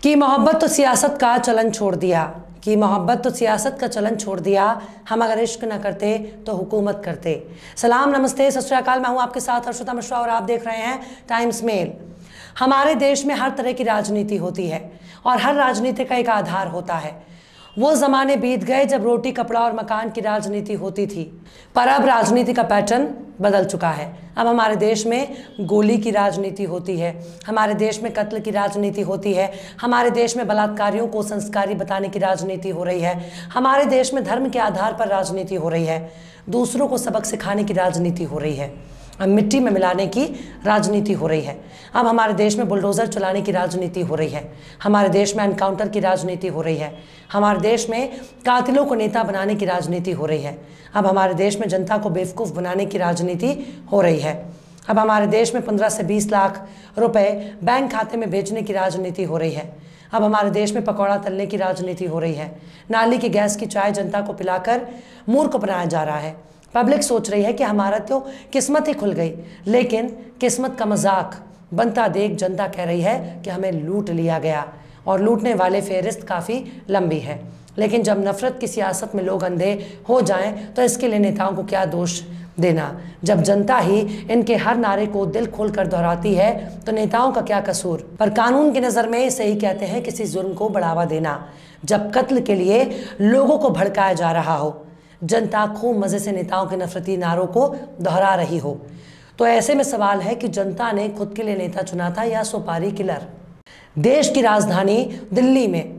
कि मोहब्बत तो सियासत का चलन छोड़ दिया, कि मोहब्बत तो सियासत का चलन छोड़ दिया। हम अगर इश्क न करते तो हुकूमत करते। सलाम, नमस्ते, सत श्री अकाल। मैं हूं आपके साथ हर्षिता मिश्रा और आप देख रहे हैं टाइम्स मेल। हमारे देश में हर तरह की राजनीति होती है और हर राजनीति का एक आधार होता है। वो ज़माने बीत गए जब रोटी कपड़ा और मकान की राजनीति होती थी, पर अब राजनीति का पैटर्न बदल चुका है। अब हमारे देश में गोली की राजनीति होती है, हमारे देश में कत्ल की राजनीति होती है, हमारे देश में बलात्कारियों को संस्कारी बताने की राजनीति हो रही है, हमारे देश में धर्म के आधार पर राजनीति हो रही है, दूसरों को सबक सिखाने की राजनीति हो रही है, अब मिट्टी में मिलाने की राजनीति हो रही है। अब हमारे देश में बुलडोज़र चलाने की राजनीति हो रही है, हमारे देश में एनकाउंटर की राजनीति हो रही है, हमारे देश में कातिलों को नेता बनाने की राजनीति हो रही है। अब हमारे देश में जनता को बेवकूफ़ बनाने की राजनीति हो रही है। अब हमारे देश में 15 से 20 लाख रुपए बैंक खाते में भेजने की राजनीति हो रही है। अब हमारे देश में पकौड़ा तलने की राजनीति हो रही है। नाली की गैस की चाय जनता को पिलाकर मूर्ख बनाया जा रहा है। पब्लिक सोच रही है कि हमारा तो किस्मत ही खुल गई, लेकिन किस्मत का मजाक बनता देख जनता कह रही है कि हमें लूट लिया गया, और लूटने वाले फेहरिस्त काफ़ी लंबी है। लेकिन जब नफरत की सियासत में लोग अंधे हो जाएं तो इसके लिए नेताओं को क्या दोष देना। जब जनता ही इनके हर नारे को दिल खोल कर दोहराती है तो नेताओं का क्या कसूर। पर कानून की नज़र में इसे ही कहते हैं किसी जुर्म को बढ़ावा देना। जब कत्ल के लिए लोगों को भड़काया जा रहा हो, जनता खूब मज़े से नेताओं के नफरती नारों को दोहरा रही हो, तो ऐसे में सवाल है कि जनता ने खुद के लिए नेता चुना था या सुपारी किलर। देश की राजधानी दिल्ली में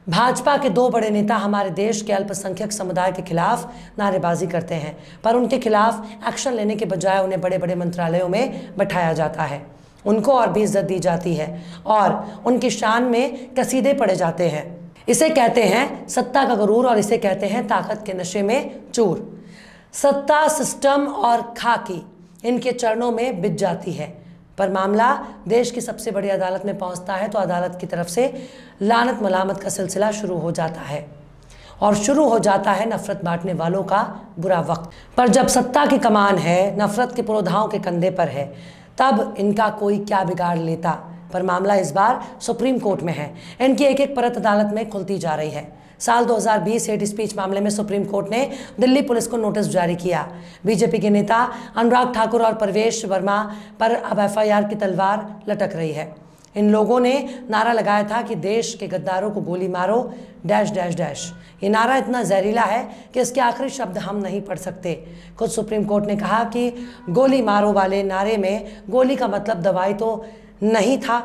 भाजपा के दो बड़े नेता हमारे देश के अल्पसंख्यक समुदाय के खिलाफ नारेबाजी करते हैं, पर उनके खिलाफ एक्शन लेने के बजाय उन्हें बड़े बड़े मंत्रालयों में बैठाया जाता है, उनको और भी इज्जत दी जाती है और उनकी शान में कसीदे पड़े जाते हैं। इसे कहते हैं सत्ता का गुरूर और इसे कहते हैं ताकत के नशे में चूर। सत्ता, सिस्टम और खाकी इनके चरणों में बिछ जाती है, पर मामला देश की सबसे बड़ी अदालत में पहुंचता है तो अदालत की तरफ से लानत मलामत का सिलसिला शुरू हो जाता है और शुरू हो जाता है नफरत बांटने वालों का बुरा वक्त। पर जब सत्ता की कमान है, नफरत के पुरोधाओं के कंधे पर है, तब इनका कोई क्या बिगाड़ लेता। पर मामला इस बार सुप्रीम कोर्ट में है। इनकी एक एक परत अदालत में खुलती जा रही है। साल 2020 हेट स्पीच मामले में सुप्रीम कोर्ट ने दिल्ली पुलिस को नोटिस जारी किया। बीजेपी के नेता अनुराग ठाकुर और परवेश वर्मा पर अब FIR की तलवार लटक रही है। इन लोगों ने नारा लगाया था कि देश के गद्दारों को गोली मारो डैश डैश डैश। ये नारा इतना जहरीला है कि इसके आखिरी शब्द हम नहीं पढ़ सकते। खुद सुप्रीम कोर्ट ने कहा कि गोली मारो वाले नारे में गोली का मतलब दवाई तो नहीं था।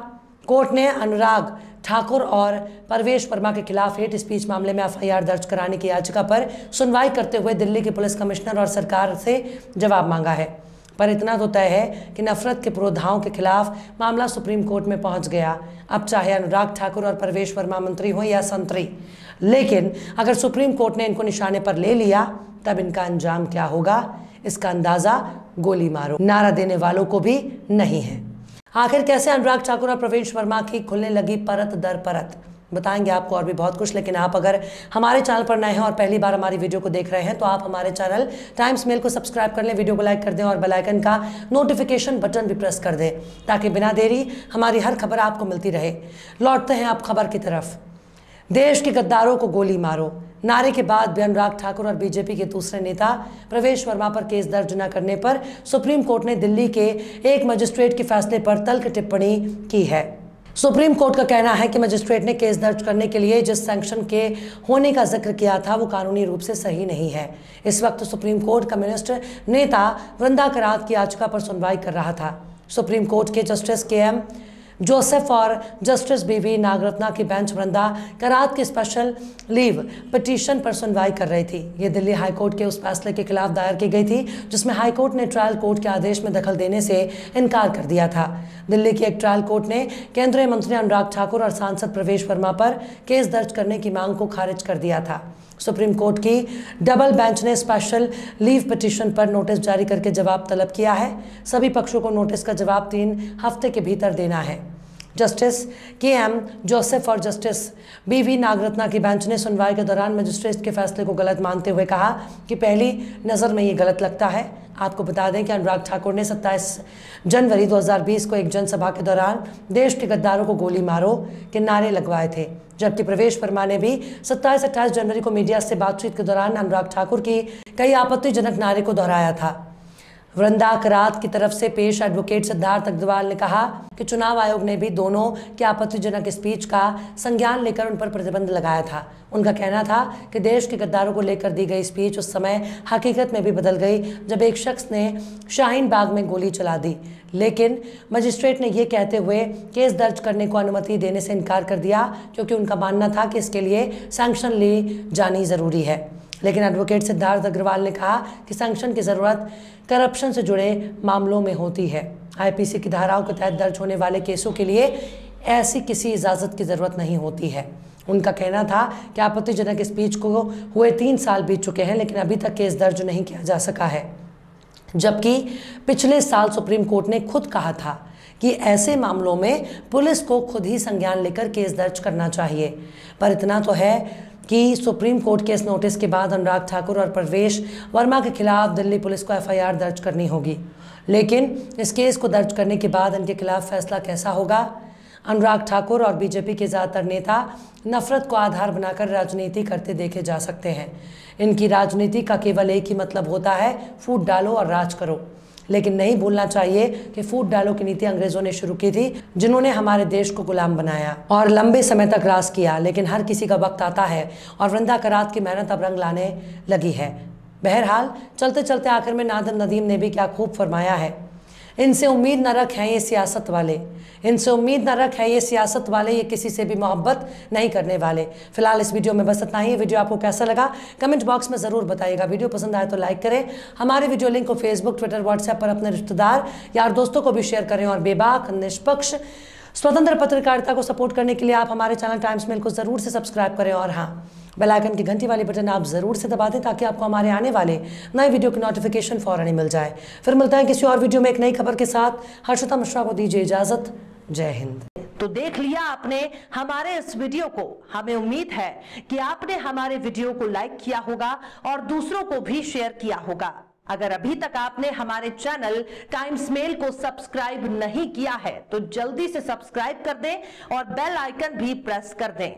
कोर्ट ने अनुराग ठाकुर और परवेश वर्मा के खिलाफ हेट स्पीच मामले में FIR दर्ज कराने की याचिका पर सुनवाई करते हुए दिल्ली के पुलिस कमिश्नर और सरकार से जवाब मांगा है। पर इतना तो तय है कि नफरत के पुरोधाओं के खिलाफ मामला सुप्रीम कोर्ट में पहुंच गया। अब चाहे अनुराग ठाकुर और परवेश वर्मा मंत्री हो या संतरी, लेकिन अगर सुप्रीम कोर्ट ने इनको निशाने पर ले लिया तब इनका अंजाम क्या होगा, इसका अंदाज़ा गोली मारो नारा देने वालों को भी नहीं है। आखिर कैसे अनुराग ठाकुर और प्रवेश वर्मा की खुलने लगी परत दर परत, बताएंगे आपको और भी बहुत कुछ। लेकिन आप अगर हमारे चैनल पर नए हैं और पहली बार हमारी वीडियो को देख रहे हैं तो आप हमारे चैनल टाइम्स मेल को सब्सक्राइब कर लें, वीडियो को लाइक कर दें और बेल आइकन का नोटिफिकेशन बटन भी प्रेस कर दें ताकि बिना देरी हमारी हर खबर आपको मिलती रहे। लौटते हैं आप खबर की तरफ। देश के गद्दारों को गोली मारो नारे के बाद भी अनुराग ठाकुर और बीजेपी के दूसरे नेता प्रवेश वर्मा पर केस दर्ज न करने पर सुप्रीम कोर्ट ने दिल्ली के एक मजिस्ट्रेट के फैसले पर तल्ख टिप्पणी की है। सुप्रीम कोर्ट का कहना है कि मजिस्ट्रेट ने केस दर्ज करने के लिए जिस सैंक्शन के होने का जिक्र किया था वो कानूनी रूप से सही नहीं है। इस वक्त सुप्रीम कोर्ट कम्युनिस्ट नेता वृंदा करात की याचिका पर सुनवाई कर रहा था। सुप्रीम कोर्ट के जस्टिस KM जोसेफ और जस्टिस BV नागरत्ना की बेंच वृंदा करात की स्पेशल लीव पिटीशन पर सुनवाई कर रही थी। ये दिल्ली हाईकोर्ट के उस फैसले के खिलाफ दायर की गई थी जिसमें हाईकोर्ट ने ट्रायल कोर्ट के आदेश में दखल देने से इनकार कर दिया था। दिल्ली की एक ट्रायल कोर्ट ने केंद्रीय मंत्री अनुराग ठाकुर और सांसद प्रवेश वर्मा पर केस दर्ज करने की मांग को खारिज कर दिया था। सुप्रीम कोर्ट की डबल बेंच ने स्पेशल लीव पिटीशन पर नोटिस जारी करके जवाब तलब किया है। सभी पक्षों को नोटिस का जवाब 3 हफ्ते के भीतर देना है। जस्टिस KM जोसेफ और जस्टिस BV नागरत्ना की बेंच ने सुनवाई के दौरान मजिस्ट्रेट के फैसले को गलत मानते हुए कहा कि पहली नज़र में ये गलत लगता है। आपको बता दें कि अनुराग ठाकुर ने 27 जनवरी 2020 को एक जनसभा के दौरान देश के गद्दारों को गोली मारो के नारे लगवाए थे, जबकि प्रवेश वर्मा ने भी 27-28 जनवरी को मीडिया से बातचीत के दौरान अनुराग ठाकुर की कई आपत्तिजनक नारे को दोहराया था। वृंदा करात की तरफ से पेश एडवोकेट सिद्धार्थ अग्रवाल ने कहा कि चुनाव आयोग ने भी दोनों की आपत्तिजनक स्पीच का संज्ञान लेकर उन पर प्रतिबंध लगाया था। उनका कहना था कि देश के गद्दारों को लेकर दी गई स्पीच उस समय हकीकत में भी बदल गई जब एक शख्स ने शाहीन बाग में गोली चला दी, लेकिन मजिस्ट्रेट ने यह कहते हुए केस दर्ज करने को अनुमति देने से इनकार कर दिया क्योंकि उनका मानना था कि इसके लिए सैंक्शन ली जानी जरूरी है। लेकिन एडवोकेट सिद्धार्थ अग्रवाल ने कहा कि सैंक्शन की ज़रूरत करप्शन से जुड़े मामलों में होती है। आईपीसी की धाराओं के तहत दर्ज होने वाले केसों के लिए ऐसी किसी इजाज़त की ज़रूरत नहीं होती है। उनका कहना था कि आपत्तिजनक स्पीच को हुए 3 साल बीत चुके हैं, लेकिन अभी तक केस दर्ज नहीं किया जा सका है, जबकि पिछले साल सुप्रीम कोर्ट ने खुद कहा था कि ऐसे मामलों में पुलिस को खुद ही संज्ञान लेकर केस दर्ज करना चाहिए। पर इतना तो है कि सुप्रीम कोर्ट के इस नोटिस के बाद अनुराग ठाकुर और प्रवेश वर्मा के खिलाफ दिल्ली पुलिस को एफआईआर दर्ज करनी होगी, लेकिन इस केस को दर्ज करने के बाद इनके खिलाफ फैसला कैसा होगा? अनुराग ठाकुर और बीजेपी के ज़्यादातर नेता नफरत को आधार बनाकर राजनीति करते देखे जा सकते हैं। इनकी राजनीति का केवल एक ही मतलब होता है, फूट डालो और राज करो। लेकिन नहीं भूलना चाहिए कि फूट डालो की नीति अंग्रेजों ने शुरू की थी, जिन्होंने हमारे देश को गुलाम बनाया और लंबे समय तक राज किया। लेकिन हर किसी का वक्त आता है और वृंदा करात की मेहनत अब रंग लाने लगी है। बहरहाल चलते चलते आखिर में नादिर नदीम ने भी क्या खूब फरमाया है, इनसे उम्मीद न रख है ये सियासत वाले, इनसे उम्मीद न रख है ये सियासत वाले, ये किसी से भी मोहब्बत नहीं करने वाले। फिलहाल इस वीडियो में बस इतना ही। वीडियो आपको कैसा लगा कमेंट बॉक्स में ज़रूर बताइएगा। वीडियो पसंद आए तो लाइक करें। हमारे वीडियो लिंक को फेसबुक, ट्विटर, व्हाट्सएप पर अपने रिश्तेदार, यार, दोस्तों को भी शेयर करें और बेबाक, निष्पक्ष, स्वतंत्र पत्रकारिता को सपोर्ट करने के लिए आप हमारे चैनल टाइम्स मेल को ज़रूर से सब्सक्राइब करें और हाँ, बेल आइकन की घंटी वाली बटन आप ज़रूर से दबा दें ताकि आपको हमारे आने वाले नए वीडियो की नोटिफिकेशन फ़ौरन ही मिल जाए। फिर मिलता है किसी और वीडियो में एक नई खबर के साथ। हर्षिता मिश्रा को दीजिए इजाज़त। जय हिंद। तो देख लिया आपने हमारे इस वीडियो को। हमें उम्मीद है कि आपने हमारे वीडियो को लाइक किया होगा और दूसरों को भी शेयर किया होगा। अगर अभी तक आपने हमारे चैनल टाइम्स मेल को सब्सक्राइब नहीं किया है तो जल्दी से सब्सक्राइब कर दें और बेल आइकन भी प्रेस कर दें।